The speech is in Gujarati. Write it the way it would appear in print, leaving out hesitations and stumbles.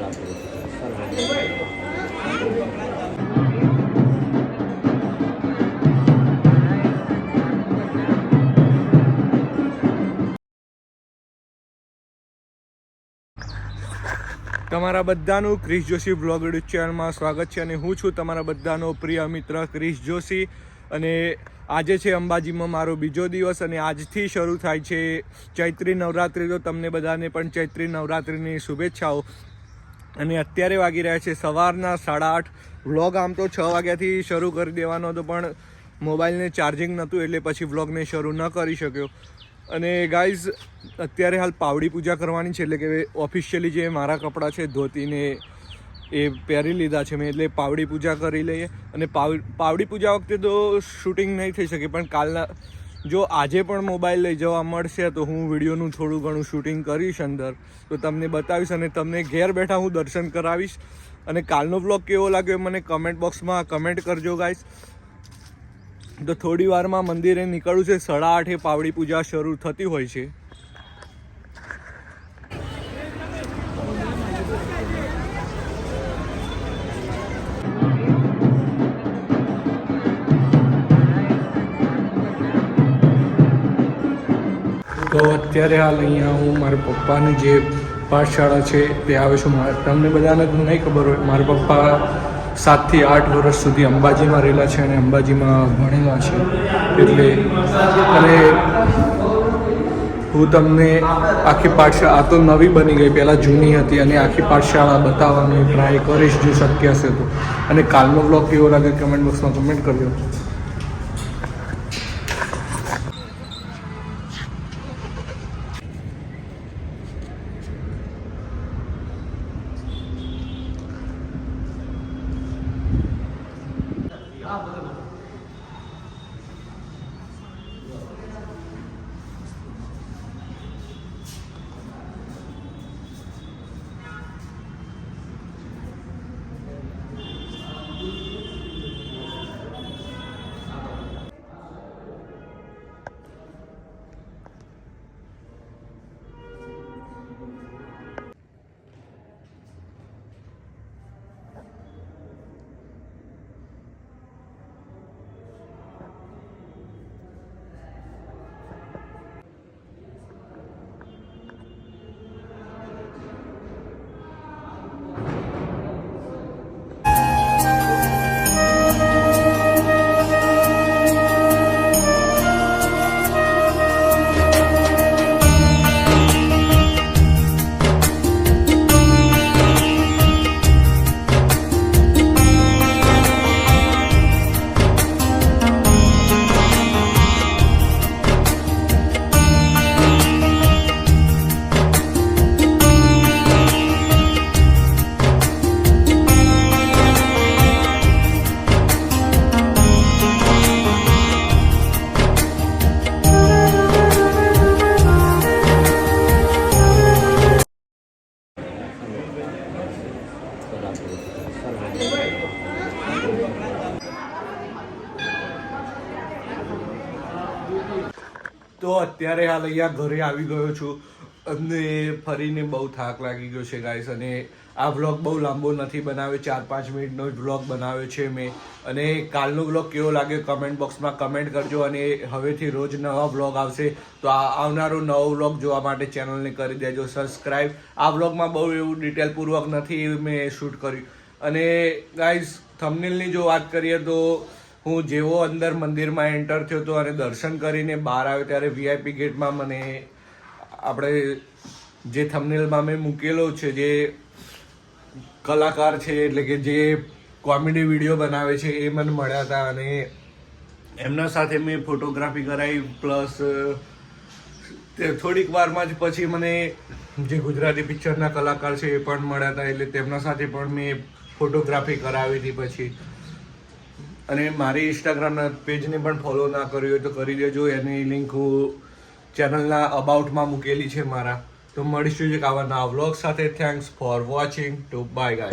તમારા બધાનું ક્રિશ જોશી વ્લોગ યુટ્યુબ ચેનલમાં સ્વાગત છે અને હું છું તમારા બધાનો પ્રિય મિત્ર ક્રિશ જોશી અને આજે છે અંબાજીમાં મારો બીજો દિવસ અને આજથી શરૂ થાય છે ચૈત્રી નવરાત્રિ. તો તમને બધાને પણ ચૈત્રી નવરાત્રિની શુભેચ્છાઓ. અને અત્યારે વાગી રહ્યા છે સવારના 8:30. વ્લોગ આમ તો 6 વાગ્યાથી શરૂ કરી દેવાનો હતો પણ મોબાઈલને ચાર્જિંગ નહોતું એટલે પછી વ્લોગને શરૂ ન કરી શક્યો. અને ગાઈઝ અત્યારે હાલ પાવડી પૂજા કરવાની છે એટલે કે ઓફિશિયલી જે મારા કપડાં છે ધોતીને એ પહેરી લીધા છે મેં, એટલે પાવડી પૂજા કરી લઈએ. અને પાવડી પૂજા વખતે તો શૂટિંગ નહીં થઈ શકે પણ કાલના જો આજે પણ મોબાઈલ લઈ જવા મળશે તો હું વિડીયોનું થોડું ઘણું શૂટિંગ કરીશ અંદર, તો તમને બતાવીશ અને તમને ઘેર બેઠા હું દર્શન કરાવીશ. અને કાલનો વ્લોગ કેવો લાગ્યો મને કમેન્ટ બોક્સમાં કમેન્ટ કરજો ગાઈઝ. તો થોડી વારમાં મંદિરે નીકળવું છે. 8:30 પાવડી પૂજા શરૂ થતી હોય છે. તો અત્યારે હાલ અહીંયા હું મારા પપ્પાની જે પાઠશાળા છે તે આવે છું. તમને બધાને નહીં ખબર હોય, મારા પપ્પા 7 થી 8 વર્ષ સુધી અંબાજીમાં રહેલા છે અને અંબાજીમાં ભણેલા છે. એટલે અને હું તમને આખી પાઠશાળા, આ તો નવી બની ગઈ, પહેલાં જૂની હતી, અને આખી પાઠશાળા બતાવવાનો ટ્રાય કરીશ જો શક્ય હશે તો. અને કાલનો વ્લોગ કેવો લાગે કમેન્ટ બોક્સમાં કમેન્ટ કરજો. તો અત્યારે હાલ અહીંયા ઘરે આવી ગયો છું અને ફરીને બહુ થાક લાગી ગયો છે ગાઈસ. અને આ વ્લોગ બહુ લાંબો નથી બનાવ્યો, 4-5 મિનિટનો જ વ્લોગ બનાવ્યો છે મેં. અને કાલનો વ્લોગ કેવો લાગ્યો કમેન્ટ બોક્સમાં કમેન્ટ કરજો. અને હવેથી રોજ નવા વ્લોગ આવશે, તો આ આવનારો નવો વ્લોગ જોવા માટે ચેનલને કરી દેજો સબસ્ક્રાઈબ. આ વ્લોગમાં બહુ એવું ડિટેલપૂર્વક નથી મેં શૂટ કર્યું. અને ગાઈસ થંબનેલની જો વાત કરીએ તો હું જેવો અંદર મંદિરમાં એન્ટર થયો હતો અને દર્શન કરીને બહાર આવ્યો ત્યારે VIP ગેટમાં મને આપણે જે થંબનેલમાં મેં મૂકેલો છે જે કલાકાર છે એટલે કે જે કોમેડી વિડીયો બનાવે છે એ મને મળ્યા હતા અને એમના સાથે મેં ફોટોગ્રાફી કરાવી. પ્લસ તે થોડીક વારમાં જ પછી મને જે ગુજરાતી પિક્ચરના કલાકાર છે એ પણ મળ્યા હતા, એટલે તેમના સાથે પણ મેં ફોટોગ્રાફી કરાવી હતી પછી. અને મારી ઇન્સ્ટાગ્રામના પેજને પણ ફોલો ના કર્યું હોય તો કરી દેજો, એની લિંક હું ચેનલના અબાઉટમાં મૂકેલી છે મારા. તો મળીશું એક આવા નવા વ્લોગ સાથે. Thanks for watching. ટુ બાય ગાય.